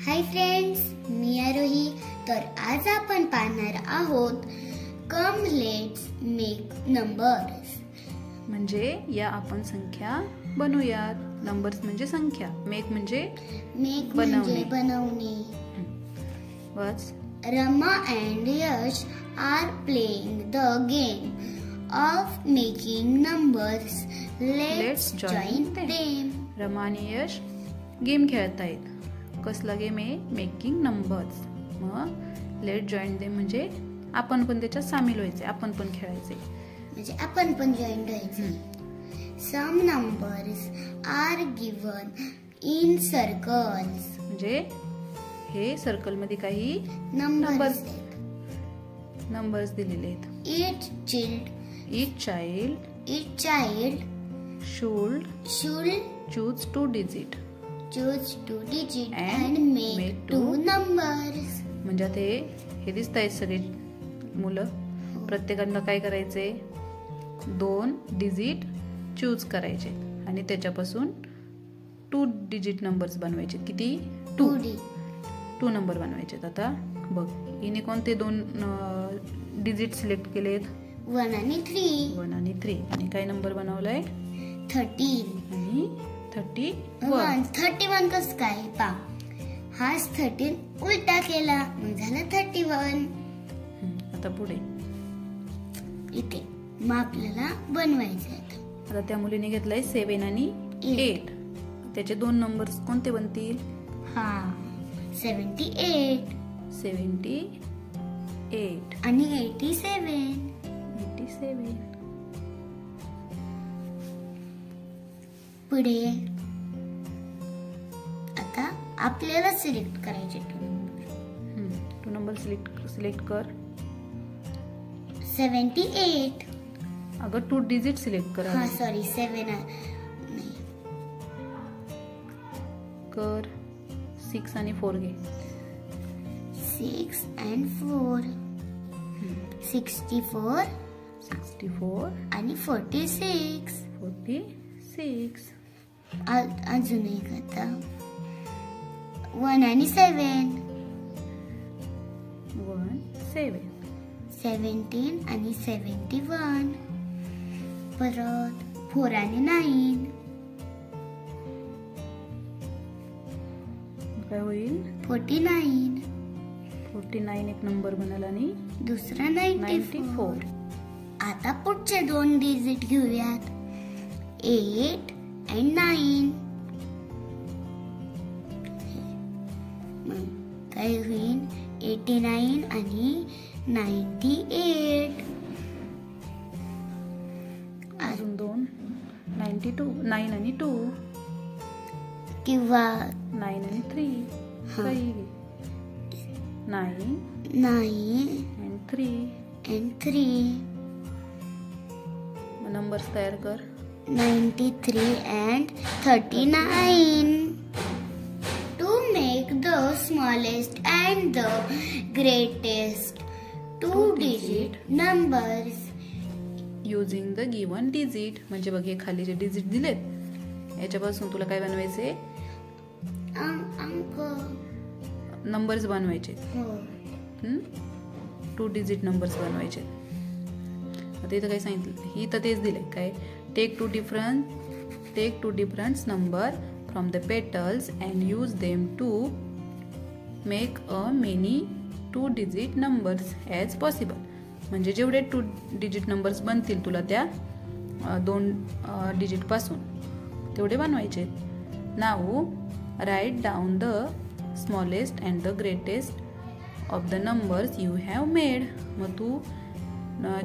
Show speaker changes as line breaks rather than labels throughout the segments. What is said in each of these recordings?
Hi friends, मी आरोही. तर आज आपण पाहणार आहोत कम लेट्स मेक नंबर्स.
म्हणजे या आपण संख्या बनवूयात. नंबर्स म्हणजे संख्या, मेक म्हणजे
बनवणे.
बस.
Rama and Yash are playing the game of making numbers. Let's join them.
Rama आणि यश गेम खेळत आहेत. कसला गेम आहे? Making numbers. मग लेट जॉईन देम म्हणजे आपण पण त्याच्यात सामील व्हायचे, आपण पण खेळायचे,
म्हणजे आपण पण जॉईन व्हायचे. Some numbers are given in circles.
म्हणजे हे सर्कल मध्ये काही नंबर्स दिलेले आहेत. Each child should choose two digit
and make two numbers.
म्हणजे ते हे दिसत आहेत सगळे मुलं. प्रत्येकाला काय करायचे? 2 डिजिट चूज करायचे आणि त्याच्यापासून 2 डिजिट नंबर्स बनवायचे. किती? 2 नंबर बनवायचे. आता बघ, हिने कोणते 2 डिजिट सिलेक्ट केलेत?
1 आणि 3.
1 आणि 3. आणि काय नंबर बनवलाय?
13
आणि 31.
31 कसं काय? पा हाच 13 उलटा केला, मग झालं 31.
आता पुढे
इथे मग आपल्याला बनवायचं.
आता त्या मुलीने घेतलाय 7 आणि 8. त्याचे 2 नंबर्स कोणते बनतील?
78 आणि 87. पुढे आता आपल्याला सिलेक्ट करायचे
2 नंबर सिलेक्ट कर.
78.
अगं 2 डिजिट सिलेक्ट कर.
सॉरी 7
कर. 6 आणि 4 घे.
6 and 4. 64 आणि 46. अजून एक आता 1 आणि 7. 17 आणि 71. परत 4 आणि 9.
काय होईल?
49
एक नंबर बनला आणि
दुसरा 94. आता पुढचे 2 डिजिट घेऊयात. 8 and 9. काय होईल? 89 आणि 98.
अजून 2 92. 9 आणि 2
किंवा
9 आणि 3. 9 and 3. नंबर्स तयार कर.
93 and 39. To make the smallest and the greatest 2 digit numbers
using the given digit. म्हणजे बघ, हे खाली जे डिजिट दिलेत याच्यापासून तुला काय बनवायचे?
अंक
नंबर्स बनवायचे. 2 डिजिट नंबर्स बनवायचे. आता इथं काय सांगितलं? ही तर तेच दिलंय. काय? Take two different number from the petals and use them to make a many 2 digit numbers as possible. म्हणजे जेवढे 2 डिजिट नंबर्स बनतील तुला त्या 2 डिजिट पासून तेवढे बनवायचे. Now write down the smallest and the greatest of the numbers you have made. मग तू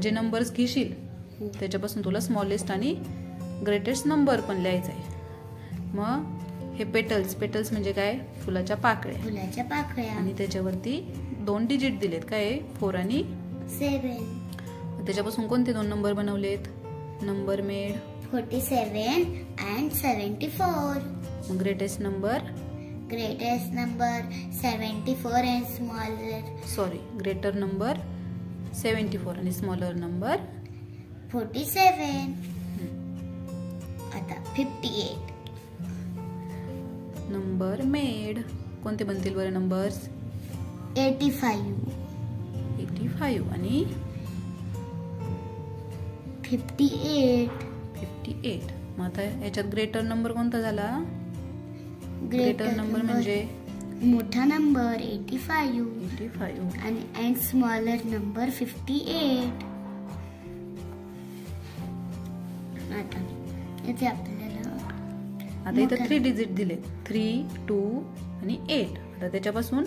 जे नंबर्स घेशील त्याच्यापासून तुला स्मॉलेस्ट आणि ग्रेटेस्ट नंबर पण लिहायचा आहे. मग हे पेटल्स म्हणजे काय? फुलाच्या पाकळ्या. आणि त्याच्यावरती 2 डिजिट दिलेत. काय? 4 आणि
7.
त्याच्यापासून कोणते 2 नंबर बनवलेत? Number made
47 and 74.
मग greatest number
74 and smaller.
Greater number 74 आणि स्मॉलर नंबर
47. आता 58.
नंबर मेड कोणते बनतील बरं नंबर्स?
85
आणि
58.
मग आता याच्यात ग्रेटर नंबर कोणता झाला? ग्रेटर नंबर म्हणजे
मोठा नंबर 85 आणि अँड स्मॉलर नंबर 58. आता इथे आपल्याला
आता इथं 3 डिजिट दिले, 3, 2 आणि 8. आता त्याच्यापासून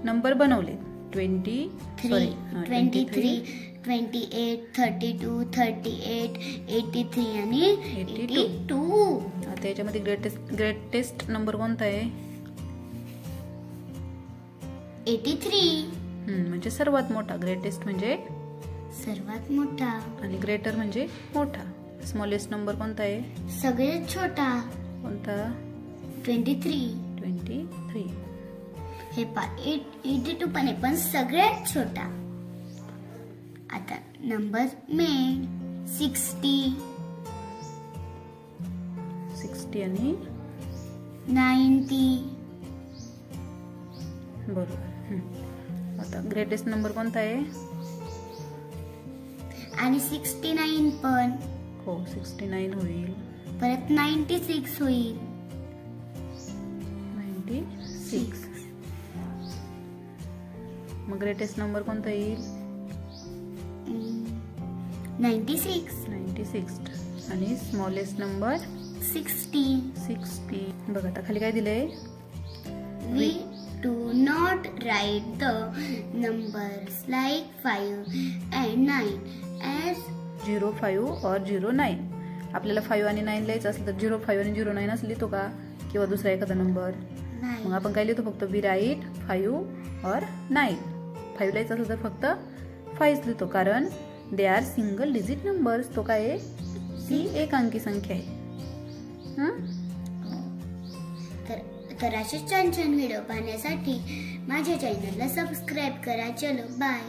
नंबर बनवले 23,
28, 32, 38, 83 आणि 82.
आता याच्यामध्ये ग्रेटेस्ट नंबर कोणता आहे?
83.
म्हणजे सर्वात मोठा. ग्रेटेस्ट म्हणजे
सर्वात मोठा
आणि ग्रेटर म्हणजे मोठा. स्मॉलेस्ट नंबर कोणता आहे?
सगळ्यात छोटा.
कोणता?
23. हे 82 पण आहे, पण सगळ्यात छोटा. आता नंबर मेन 60
आणि
90.
बरोबर. आता ग्रेटेस्ट नंबर कोणता आहे?
आणि 69 पण.
हो, 69 होईल.
परत 96 होईल.
96. मग ग्रेटेस्ट नंबर कोणता येईल?
96
आणि स्मॉलेस्ट नंबर
60.
बघा आता खाली काय दिलंय?
We do not write the numbers like 5 and 9 as
0, 5 or 0, 9. आपल्याला 5 आणि 9 लिहायचं असलं तर 0, 5 आणि 0, 9 असं लिहितो का? किंवा दुसरा एखादा नंबर? मग आपण काय लिहितो? फक्त वी राईट 5 or 9. 5 लिहायचं असलं तर फक्त 5 लिहितो, कारण they are single digit numbers. तो काय आहे? ती एक अंकी संख्या आहे.
तर असे छान छान व्हिडिओ पाहण्यासाठी माझ्या चॅनलला सबस्क्राईब करा. चलो बाय.